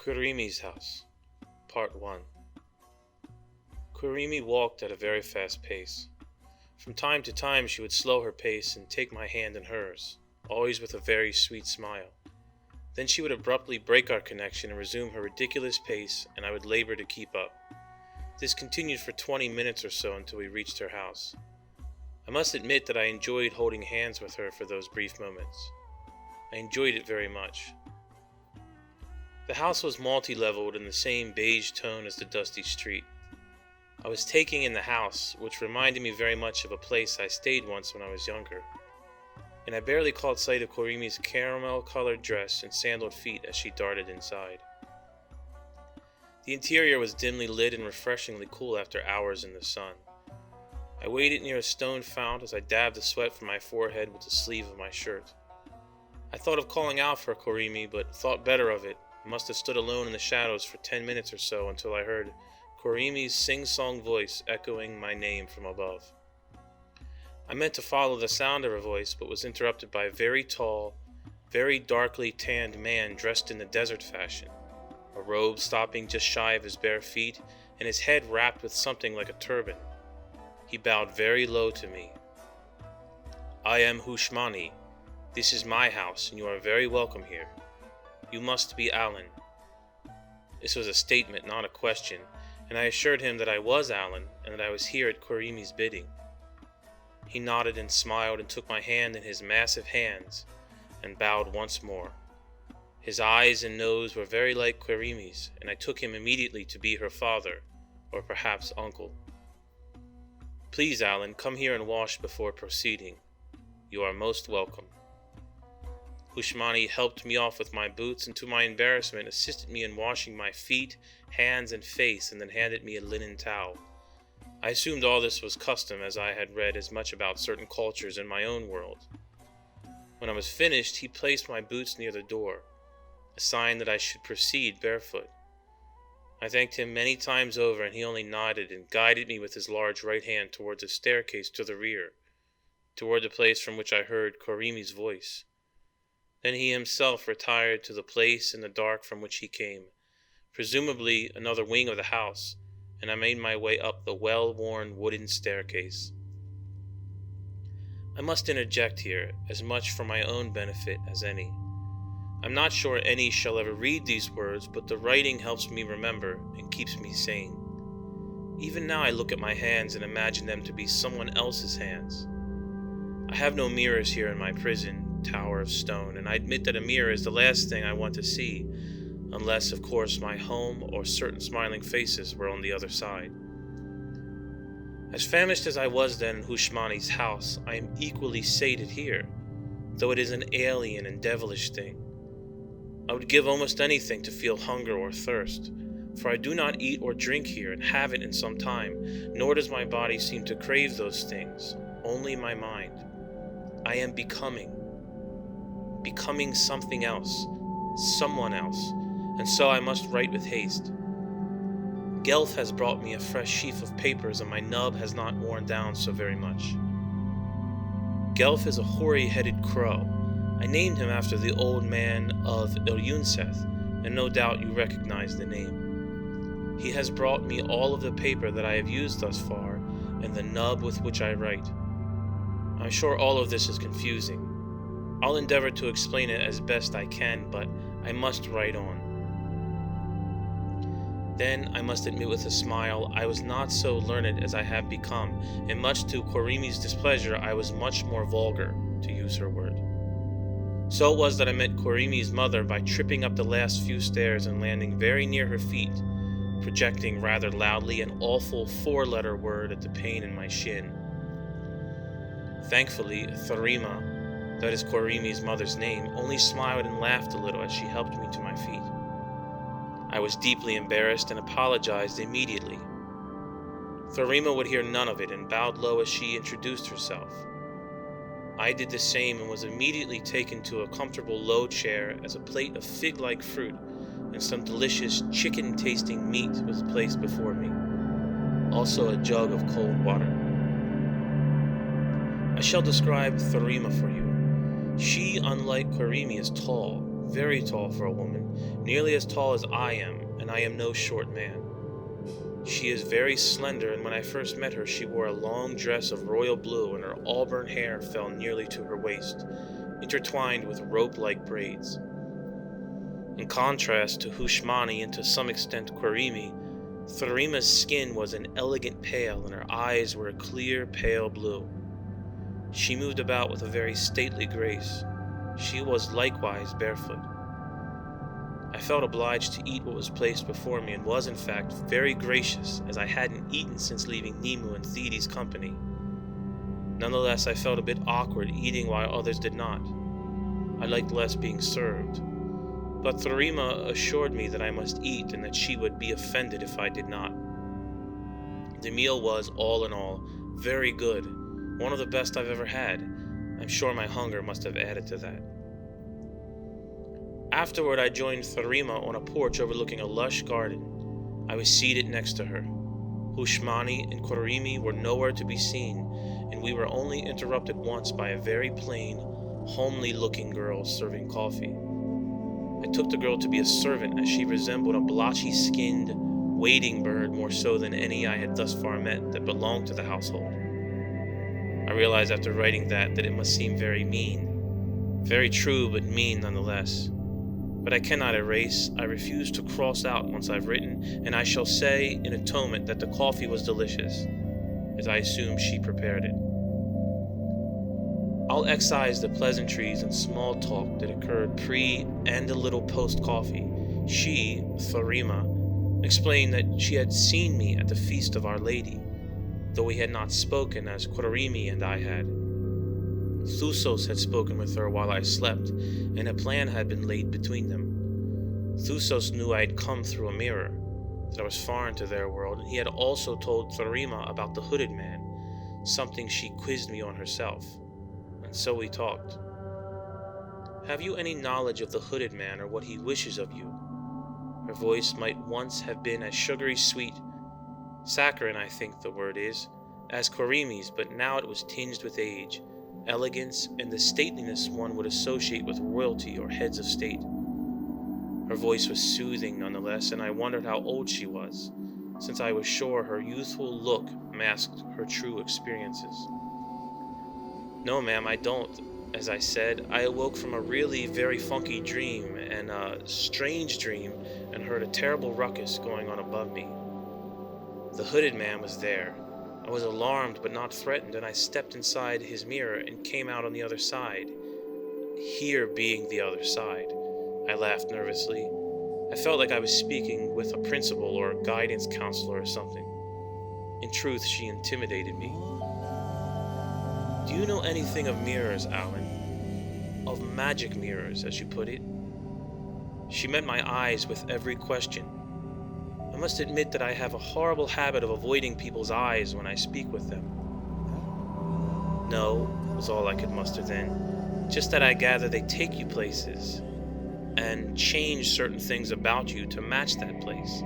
Qwirimi's house, Part 1. Qwirimi walked at a very fast pace. From time to time she would slow her pace and take my hand in hers, always with a very sweet smile. Then she would abruptly break our connection and resume her ridiculous pace, and I would labor to keep up. This continued for 20 minutes or so until we reached her house. I must admit that I enjoyed holding hands with her for those brief moments. I enjoyed it very much. The house was multi-leveled in the same beige tone as the dusty street. I was taking in the house, which reminded me very much of a place I stayed once when I was younger, and I barely caught sight of Qwirimi's caramel-colored dress and sandaled feet as she darted inside. The interior was dimly lit and refreshingly cool after hours in the sun. I waited near a stone fount as I dabbed the sweat from my forehead with the sleeve of my shirt. I thought of calling out for Qwirimi, but thought better of it. I must have stood alone in the shadows for 10 minutes or so until I heard Qwirimi's sing-song voice echoing my name from above. I meant to follow the sound of her voice, but was interrupted by a very tall, very darkly tanned man dressed in the desert fashion, a robe stopping just shy of his bare feet, and his head wrapped with something like a turban. He bowed very low to me. "I am Qwirimi. This is my house, and you are very welcome here. You must be Alan." This was a statement, not a question, and I assured him that I was Alan, and that I was here at Qwirimi's bidding. He nodded and smiled and took my hand in his massive hands, and bowed once more. His eyes and nose were very like Qwirimi's, and I took him immediately to be her father, or perhaps uncle. "Please, Alan, come here and wash before proceeding. You are most welcome." Qwirimi helped me off with my boots, and to my embarrassment assisted me in washing my feet, hands, and face, and then handed me a linen towel. I assumed all this was custom, as I had read as much about certain cultures in my own world. When I was finished, he placed my boots near the door, a sign that I should proceed barefoot. I thanked him many times over, and he only nodded and guided me with his large right hand towards a staircase to the rear, toward the place from which I heard Qwirimi's voice. Then he himself retired to the place in the dark from which he came, presumably another wing of the house, and I made my way up the well-worn wooden staircase. I must interject here, as much for my own benefit as any. I'm not sure any shall ever read these words, but the writing helps me remember and keeps me sane. Even now I look at my hands and imagine them to be someone else's hands. I have no mirrors here in my prison tower of stone, and I admit that a mirror is the last thing I want to see, unless, of course, my home or certain smiling faces were on the other side. As famished as I was then in Qwirimi's house, I am equally sated here, though it is an alien and devilish thing. I would give almost anything to feel hunger or thirst, for I do not eat or drink here and haven't in some time, nor does my body seem to crave those things, only my mind. I am becoming something else, someone else, and so I must write with haste. Gelf has brought me a fresh sheaf of papers, and my nub has not worn down so very much. Gelf is a hoary-headed crow. I named him after the old man of Ilyunseth, and no doubt you recognize the name. He has brought me all of the paper that I have used thus far, and the nub with which I write. I'm sure all of this is confusing. I'll endeavor to explain it as best I can, but I must write on. Then, I must admit with a smile, I was not so learned as I have become, and much to Qwirimi's displeasure, I was much more vulgar, to use her word. So it was that I met Qwirimi's mother by tripping up the last few stairs and landing very near her feet, projecting rather loudly an awful 4-letter word at the pain in my shin. Thankfully, Qwirimi, that is Qwirimi's mother's name, only smiled and laughed a little as she helped me to my feet. I was deeply embarrassed and apologized immediately. Qwirimi would hear none of it and bowed low as she introduced herself. I did the same and was immediately taken to a comfortable low chair as a plate of fig-like fruit and some delicious chicken-tasting meat was placed before me, also a jug of cold water. I shall describe Qwirimi for you. She, unlike Qwirimi, is tall, very tall for a woman, nearly as tall as I am, and I am no short man. She is very slender, and when I first met her, she wore a long dress of royal blue, and her auburn hair fell nearly to her waist, intertwined with rope-like braids. In contrast to Hushmani and to some extent Qwirimi, Qwirima's skin was an elegant pale, and her eyes were a clear, pale blue. She moved about with a very stately grace. She was likewise barefoot. I felt obliged to eat what was placed before me, and was, in fact, very gracious, as I hadn't eaten since leaving Nemu and Thetis' company. Nonetheless, I felt a bit awkward eating while others did not. I liked less being served. But Qwirima assured me that I must eat, and that she would be offended if I did not. The meal was, all in all, very good, one of the best I've ever had. I'm sure my hunger must have added to that. Afterward, I joined Qwirima on a porch overlooking a lush garden. I was seated next to her. Hushmani and Qwirimi were nowhere to be seen, and we were only interrupted once by a very plain, homely-looking girl serving coffee. I took the girl to be a servant, as she resembled a blotchy-skinned wading bird more so than any I had thus far met that belonged to the household. I realized after writing that it must seem very mean. Very true, but mean nonetheless. But I cannot erase. I refuse to cross out once I've written, and I shall say in atonement that the coffee was delicious, as I assume she prepared it. I'll excise the pleasantries and small talk that occurred pre and a little post-coffee. She, Qwirima, explained that she had seen me at the feast of Our Lady, though we had not spoken as Qwirimi and I had. Thusos had spoken with her while I slept, and a plan had been laid between them. Thusos knew I had come through a mirror, that I was foreign to their world, and he had also told Qwirima about the hooded man, something she quizzed me on herself, and so we talked. Have you any knowledge of the hooded man or what he wishes of you? Her voice might once have been as sugary sweet, saccharine I think the word is, as Qwirimi's, but now it was tinged with age, elegance, and the stateliness one would associate with royalty or heads of state. Her voice was soothing nonetheless, and I wondered how old she was, since I was sure her youthful look masked her true experiences. No, ma'am, I don't. As I said, I awoke from a really very funky dream, and a strange dream, and heard a terrible ruckus going on above me. The hooded man was there. I was alarmed but not threatened, and I stepped inside his mirror and came out on the other side. Here being the other side, I laughed nervously. I felt like I was speaking with a principal or a guidance counselor or something. In truth, she intimidated me. Do you know anything of mirrors, Alan? Of magic mirrors, as you put it? She met my eyes with every question. I must admit that I have a horrible habit of avoiding people's eyes when I speak with them. No, was all I could muster then. Just that I gather they take you places, and change certain things about you to match that place.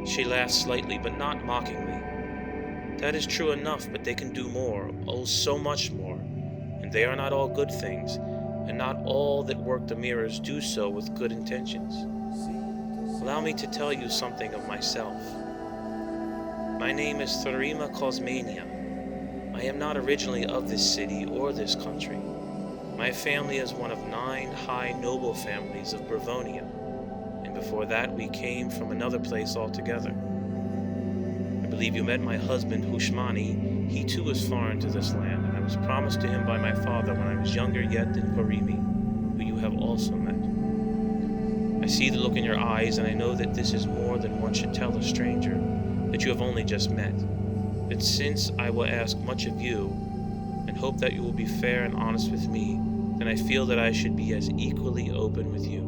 She laughed slightly, but not mockingly. That is true enough, but they can do more, oh, so much more, and they are not all good things, and not all that work the mirrors do so with good intentions. Allow me to tell you something of myself. My name is Qwirima Cosmania. I am not originally of this city or this country. My family is one of 9 high noble families of Bravonia, and before that we came from another place altogether. I believe you met my husband Hushmani. He too is foreign to this land, and I was promised to him by my father when I was younger yet than Qwirimi, who you have also met. I see the look in your eyes, and I know that this is more than one should tell a stranger, that you have only just met. But since I will ask much of you, and hope that you will be fair and honest with me, then I feel that I should be as equally open with you.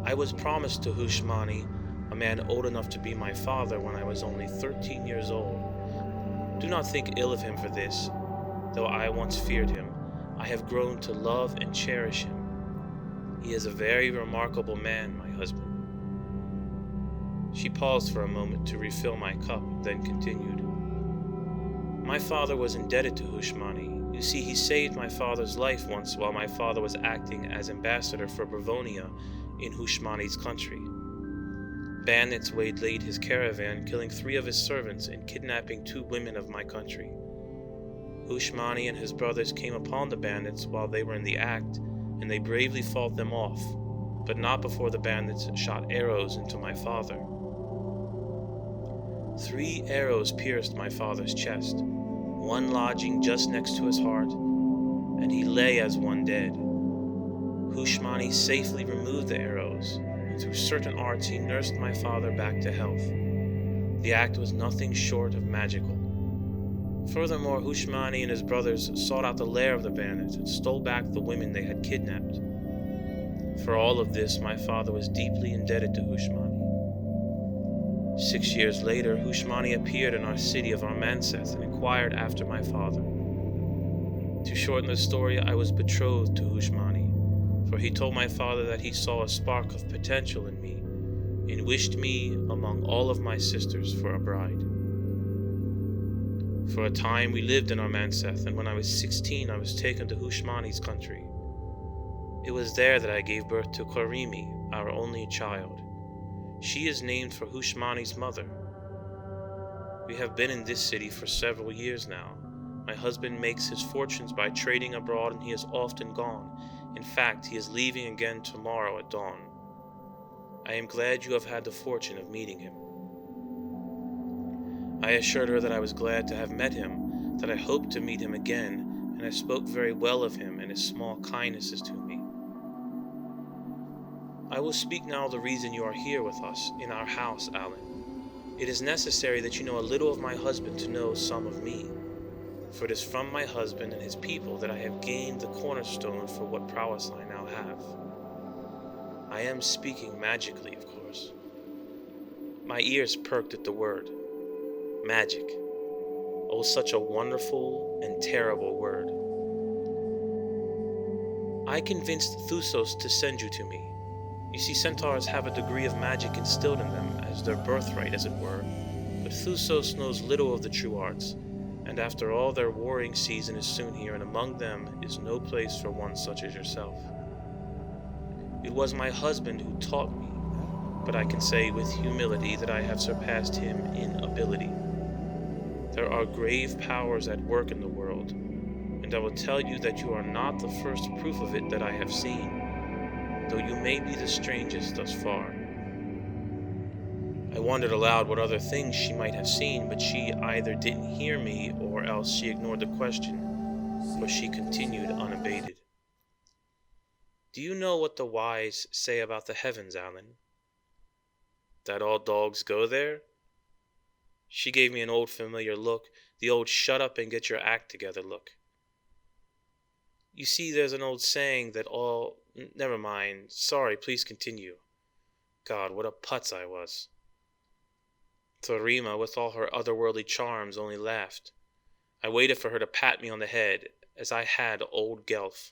I was promised to Hushmani, a man old enough to be my father, when I was only 13 years old. Do not think ill of him for this, though I once feared him. I have grown to love and cherish him. He is a very remarkable man, my husband. She paused for a moment to refill my cup, then continued. My father was indebted to Hushmani, You see, he saved my father's life once while my father was acting as ambassador for Bravonia in Hushmani's country. Bandits waylaid his caravan, killing 3 of his servants and kidnapping 2 women of my country. Hushmani and his brothers came upon the bandits while they were in the act, and they bravely fought them off, but not before the bandits shot arrows into my father. 3 arrows pierced my father's chest, one lodging just next to his heart, and he lay as one dead. Hushmani safely removed the arrows, and through certain arts he nursed my father back to health. The act was nothing short of magical. Furthermore, Hushmani and his brothers sought out the lair of the bandits and stole back the women they had kidnapped. For all of this, my father was deeply indebted to Hushmani. 6 years later, Hushmani appeared in our city of Armanseth and inquired after my father. To shorten the story, I was betrothed to Hushmani, for he told my father that he saw a spark of potential in me and wished me among all of my sisters for a bride. For a time we lived in Armanseth, and when I was 16 I was taken to Hushmani's country. It was there that I gave birth to Qwirimi, our only child. She is named for Hushmani's mother. We have been in this city for several years now. My husband makes his fortunes by trading abroad, and he is often gone. In fact, he is leaving again tomorrow at dawn. I am glad you have had the fortune of meeting him. I assured her that I was glad to have met him, that I hoped to meet him again, and I spoke very well of him and his small kindnesses to me. I will speak now of the reason you are here with us, in our house, Alan. It is necessary that you know a little of my husband to know some of me, for it is from my husband and his people that I have gained the cornerstone for what prowess I now have. I am speaking magically, of course. My ears perked at the word. Magic. Oh, such a wonderful and terrible word. I convinced Thusos to send you to me. You see, centaurs have a degree of magic instilled in them as their birthright, as it were, but Thusos knows little of the true arts, and after all their warring season is soon here, and among them is no place for one such as yourself. It was my husband who taught me, but I can say with humility that I have surpassed him in ability. There are grave powers at work in the world, and I will tell you that you are not the first proof of it that I have seen, though you may be the strangest thus far. I wondered aloud what other things she might have seen, but she either didn't hear me or else she ignored the question, for she continued unabated. Do you know what the wise say about the heavens, Alan? That all dogs go there? She gave me an old familiar look, the old shut up and get your act together look. You see, there's an old saying that all... Never mind. Sorry, please continue. God, what a putz I was. Qwirimi, with all her otherworldly charms, only laughed. I waited for her to pat me on the head, as I had old Gelf.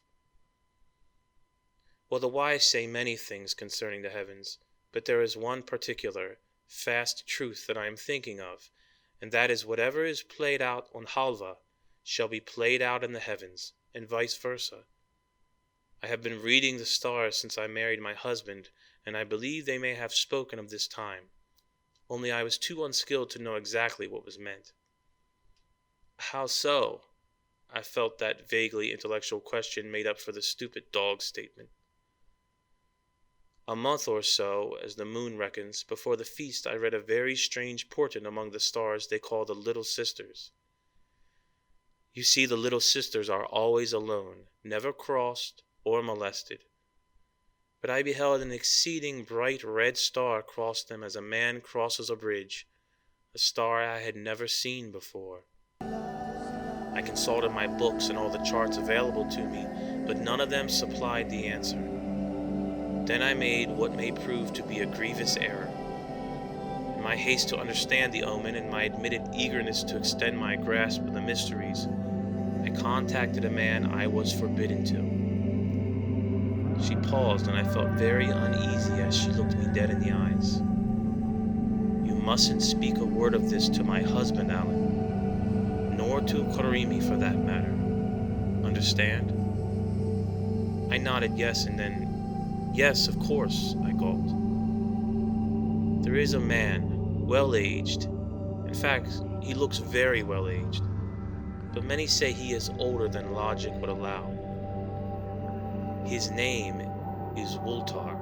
Well, the wise say many things concerning the heavens, but there is one particular, fast truth that I am thinking of, and that is whatever is played out on Halva shall be played out in the heavens, and vice versa. I have been reading the stars since I married my husband, and I believe they may have spoken of this time, only I was too unskilled to know exactly what was meant. How so? I felt that vaguely intellectual question made up for the stupid dog statement. A month or so, as the moon reckons, before the feast I read a very strange portent among the stars they call the Little Sisters. You see, the Little Sisters are always alone, never crossed or molested. But I beheld an exceeding bright red star cross them as a man crosses a bridge, a star I had never seen before. I consulted my books and all the charts available to me, but none of them supplied the answer. Then I made what may prove to be a grievous error. In my haste to understand the omen and my admitted eagerness to extend my grasp of the mysteries, I contacted a man I was forbidden to. She paused, and I felt very uneasy as she looked me dead in the eyes. You mustn't speak a word of this to my husband, Alan, nor to Qwirimi for that matter. Understand? I nodded yes, and then, yes, of course, I gulped. There is a man, well-aged. In fact, he looks very well-aged. But many say he is older than logic would allow. His name is Wultar.